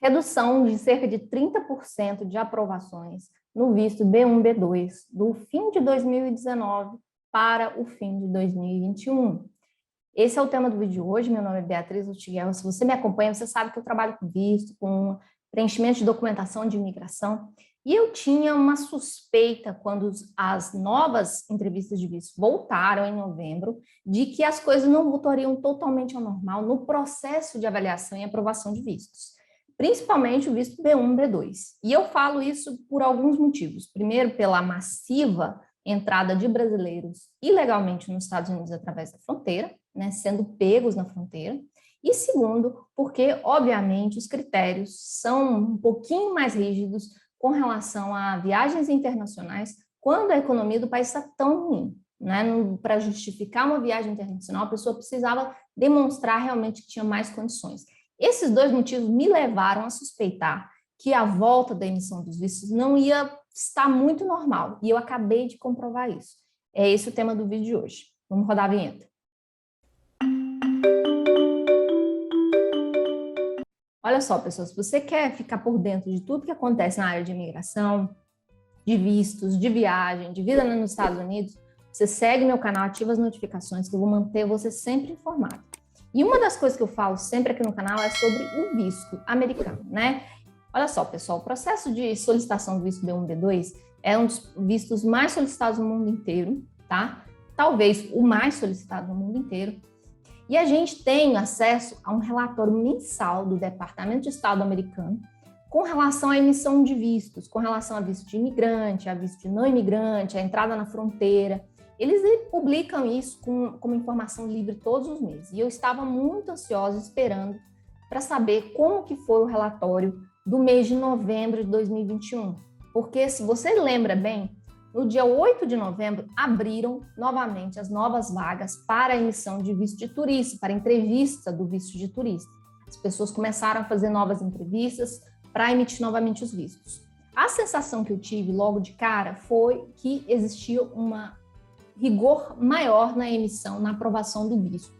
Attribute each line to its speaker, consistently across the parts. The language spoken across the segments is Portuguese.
Speaker 1: Redução de cerca de 30% de aprovações no visto B1, B2, do fim de 2019 para o fim de 2021. Esse é o tema do vídeo de hoje. Meu nome é Beatriz Lutiguel. Se você me acompanha, você sabe que eu trabalho com visto, com preenchimento de documentação de imigração. E eu tinha uma suspeita, quando as novas entrevistas de visto voltaram em novembro, de que as coisas não voltariam totalmente ao normal no processo de avaliação e aprovação de vistos, principalmente o visto B1, B2. E eu falo isso por alguns motivos. Primeiro, pela massiva entrada de brasileiros ilegalmente nos Estados Unidos através da fronteira, né, sendo pegos na fronteira. E segundo, porque, obviamente, os critérios são um pouquinho mais rígidos com relação a viagens internacionais quando a economia do país está tão ruim. Né? Para justificar uma viagem internacional, a pessoa precisava demonstrar realmente que tinha mais condições. Esses dois motivos me levaram a suspeitar que a volta da emissão dos vistos não ia estar muito normal, e eu acabei de comprovar isso. É esse o tema do vídeo de hoje. Vamos rodar a vinheta. Olha só, pessoal, se você quer ficar por dentro de tudo que acontece na área de imigração, de vistos, de viagem, de vida nos Estados Unidos, você segue meu canal, ativa as notificações, que eu vou manter você sempre informado. E uma das coisas que eu falo sempre aqui no canal é sobre o visto americano, né? Olha só, pessoal, o processo de solicitação do visto B1, B2 é um dos vistos mais solicitados no mundo inteiro, tá? Talvez o mais solicitado no mundo inteiro. E a gente tem acesso a um relatório mensal do Departamento de Estado americano com relação à emissão de vistos, com relação a visto de imigrante, a visto de não imigrante, a entrada na fronteira. Eles publicam isso como informação livre todos os meses. E eu estava muito ansiosa esperando para saber como que foi o relatório do mês de novembro de 2021. Porque, se você lembra bem, no dia 8 de novembro, abriram novamente as novas vagas para a emissão de visto de turista, para a entrevista do visto de turista. As pessoas começaram a fazer novas entrevistas para emitir novamente os vistos. A sensação que eu tive logo de cara foi que existia uma rigor maior na emissão, na aprovação do visto.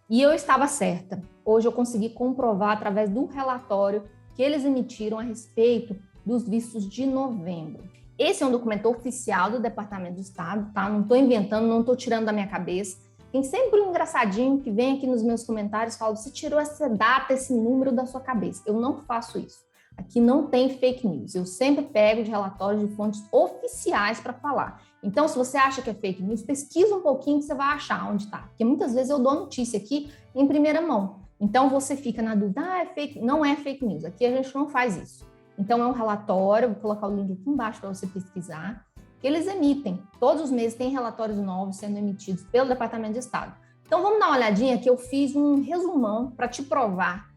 Speaker 1: E eu estava certa. Hoje eu consegui comprovar através do relatório que eles emitiram a respeito dos vistos de novembro. Esse é um documento oficial do Departamento de Estado, tá? Não estou inventando, não estou tirando da minha cabeça. Tem sempre um engraçadinho que vem aqui nos meus comentários e fala: você tirou essa data, esse número da sua cabeça. Eu não faço isso. Aqui não tem fake news. Eu sempre pego de relatórios de fontes oficiais para falar. Então, se você acha que é fake news, pesquisa um pouquinho que você vai achar onde está. Porque muitas vezes eu dou notícia aqui em primeira mão. Então, você fica na dúvida: é fake? Não é fake news. Aqui a gente não faz isso. Então, é um relatório, vou colocar o link aqui embaixo para você pesquisar, que eles emitem. Todos os meses tem relatórios novos sendo emitidos pelo Departamento de Estado. Então, vamos dar uma olhadinha que eu fiz um resumão para te provar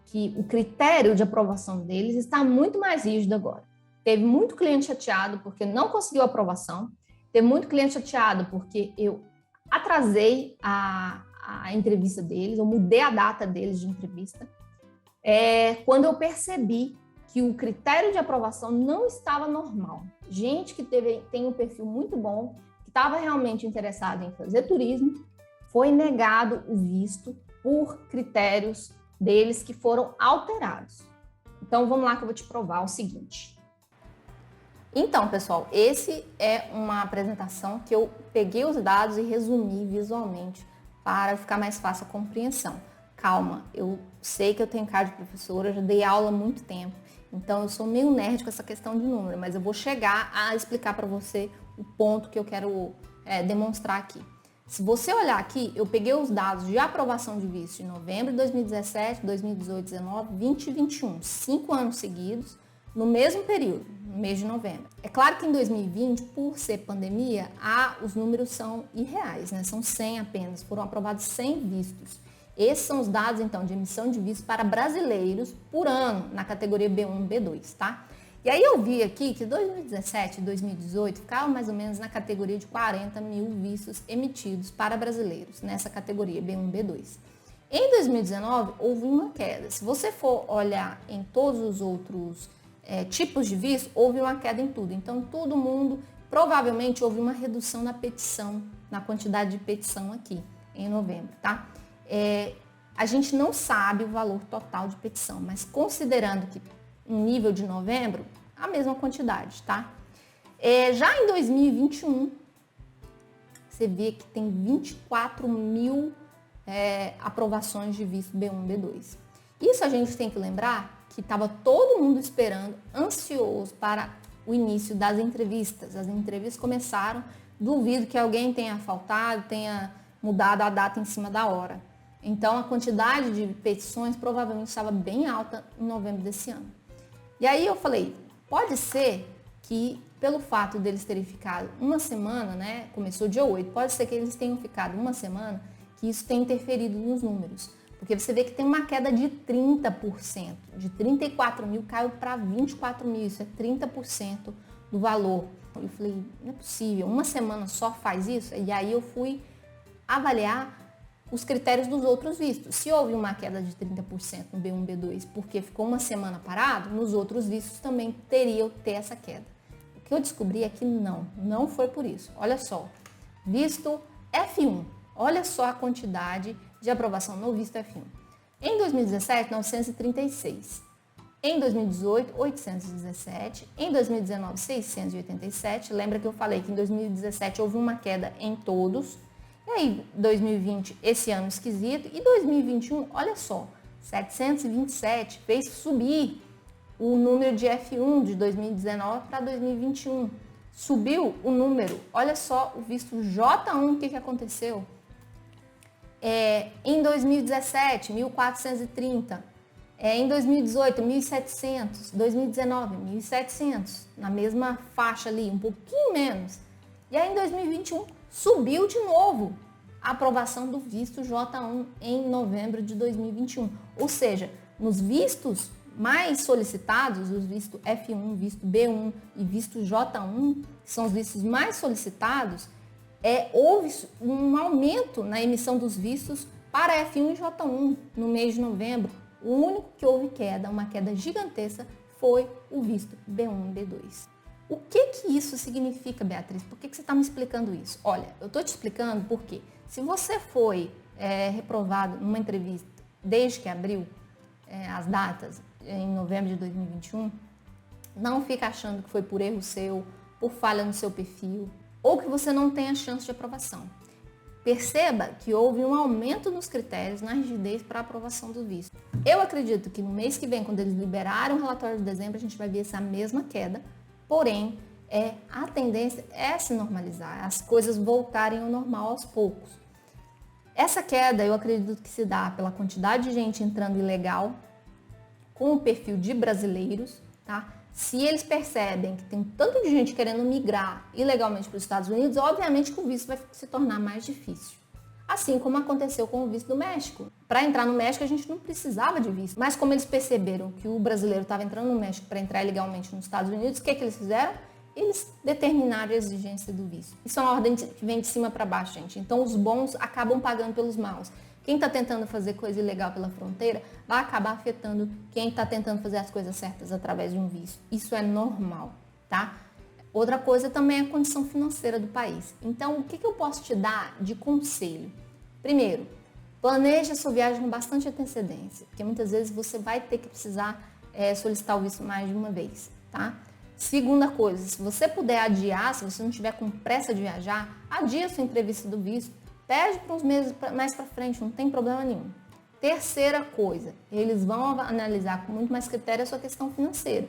Speaker 1: que o critério de aprovação deles está muito mais rígido agora. Teve muito cliente chateado porque não conseguiu aprovação, teve muito cliente chateado porque eu atrasei a entrevista deles, eu mudei a data deles de entrevista, quando eu percebi que o critério de aprovação não estava normal. Gente que tem um perfil muito bom, que estava realmente interessado em fazer turismo, foi negado o visto por critérios deles que foram alterados. Então, vamos lá que eu vou te provar o seguinte. Então, pessoal, esse é uma apresentação que eu peguei os dados e resumi visualmente para ficar mais fácil a compreensão. Calma, eu sei que eu tenho cara de professora, eu já dei aula há muito tempo, então eu sou meio nerd com essa questão de número, mas eu vou chegar a explicar para você o ponto que eu quero demonstrar aqui. Se você olhar aqui, eu peguei os dados de aprovação de visto de novembro de 2017, 2018, 2019, 20 e 21, 5 anos seguidos, no mesmo período, no mês de novembro. É claro que em 2020, por ser pandemia, os números são irreais, né? São 100 apenas, foram aprovados 100 vistos. Esses são os dados, então, de emissão de visto para brasileiros por ano, na categoria B1 e B2, tá? E aí eu vi aqui que 2017 e 2018 ficavam mais ou menos na categoria de 40 mil vistos emitidos para brasileiros, nessa categoria B1 e B2. Em 2019, houve uma queda. Se você for olhar em todos os outros tipos de visto, houve uma queda em tudo. Então, todo mundo, provavelmente, houve uma redução na petição, na quantidade de petição aqui, em novembro, tá? A gente não sabe o valor total de petição, mas considerando que no nível de novembro, a mesma quantidade, tá? Já em 2021, você vê que tem 24 mil aprovações de visto B1, B2. Isso a gente tem que lembrar que estava todo mundo esperando, ansioso para o início das entrevistas. As entrevistas começaram, duvido que alguém tenha faltado, tenha mudado a data em cima da hora. Então, a quantidade de petições provavelmente estava bem alta em novembro desse ano. E aí eu falei, pode ser que pelo fato deles terem ficado uma semana, né, começou dia 8, pode ser que eles tenham ficado uma semana, que isso tenha interferido nos números. Porque você vê que tem uma queda de 30%, de 34 mil caiu para 24 mil, isso é 30% do valor. Eu falei, não é possível, uma semana só faz isso? E aí eu fui avaliar os critérios dos outros vistos. Se houve uma queda de 30% no B1, B2, porque ficou uma semana parado, nos outros vistos também teriam ter essa queda. O que eu descobri é que não foi por isso. Olha só, visto F1, olha só a quantidade de aprovação no visto F1. Em 2017, 936. Em 2018, 817. Em 2019, 687. Lembra que eu falei que em 2017 houve uma queda em todos. E aí, 2020, esse ano esquisito. E 2021, olha só, 727 fez subir o número de F1 de 2019 para 2021. Subiu o número. Olha só, o visto J1, o que aconteceu? Em 2017, 1.430. Em 2018, 1.700. 2019, 1.700. Na mesma faixa ali, um pouquinho menos. E aí, em 2021, subiu de novo a aprovação do visto J1 em novembro de 2021. Ou seja, nos vistos mais solicitados, os vistos F1, visto B1 e visto J1, que são os vistos mais solicitados, houve um aumento na emissão dos vistos para F1 e J1 no mês de novembro. O único que houve queda, uma queda gigantesca, foi o visto B1 e B2. O que isso significa, Beatriz? Por que você está me explicando isso? Olha, eu estou te explicando porque se você foi reprovado numa entrevista desde que abriu as datas, em novembro de 2021, não fica achando que foi por erro seu, por falha no seu perfil, ou que você não tenha chance de aprovação. Perceba que houve um aumento nos critérios, na rigidez para a aprovação do visto. Eu acredito que no mês que vem, quando eles liberarem o relatório de dezembro, a gente vai ver essa mesma queda, porém, a tendência é se normalizar, as coisas voltarem ao normal aos poucos. Essa queda, eu acredito que se dá pela quantidade de gente entrando ilegal, com o perfil de brasileiros, tá? Se eles percebem que tem tanto de gente querendo migrar ilegalmente para os Estados Unidos, obviamente que o visto vai se tornar mais difícil. Assim como aconteceu com o visto do México. Para entrar no México, a gente não precisava de visto. Mas como eles perceberam que o brasileiro estava entrando no México para entrar ilegalmente nos Estados Unidos, o que eles fizeram? Eles determinaram a exigência do visto. Isso é uma ordem que vem de cima para baixo, gente. Então, os bons acabam pagando pelos maus. Quem está tentando fazer coisa ilegal pela fronteira vai acabar afetando quem está tentando fazer as coisas certas através de um visto. Isso é normal, tá? Outra coisa também é a condição financeira do país. Então, o que eu posso te dar de conselho? Primeiro, planeje a sua viagem com bastante antecedência, porque muitas vezes você vai ter que precisar solicitar o visto mais de uma vez, tá? Segunda coisa, se você puder adiar, se você não tiver com pressa de viajar, adia a sua entrevista do visto. Pede para uns meses mais para frente, não tem problema nenhum. Terceira coisa, eles vão analisar com muito mais critério a sua questão financeira.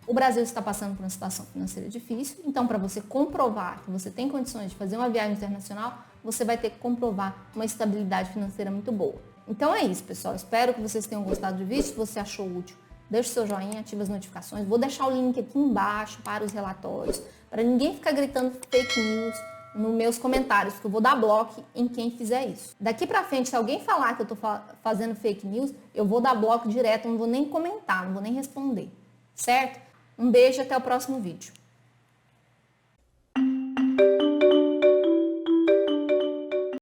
Speaker 1: O Brasil está passando por uma situação financeira difícil, então para você comprovar que você tem condições de fazer uma viagem internacional, você vai ter que comprovar uma estabilidade financeira muito boa. Então é isso, pessoal. Espero que vocês tenham gostado do vídeo. Se você achou útil, deixe o seu joinha, ative as notificações. Vou deixar o link aqui embaixo para os relatórios, para ninguém ficar gritando fake news nos meus comentários, que eu vou dar bloco em quem fizer isso. Daqui pra frente, se alguém falar que eu tô fazendo fake news, eu vou dar bloco direto, não vou nem comentar, não vou nem responder, certo? Um beijo e até o próximo vídeo.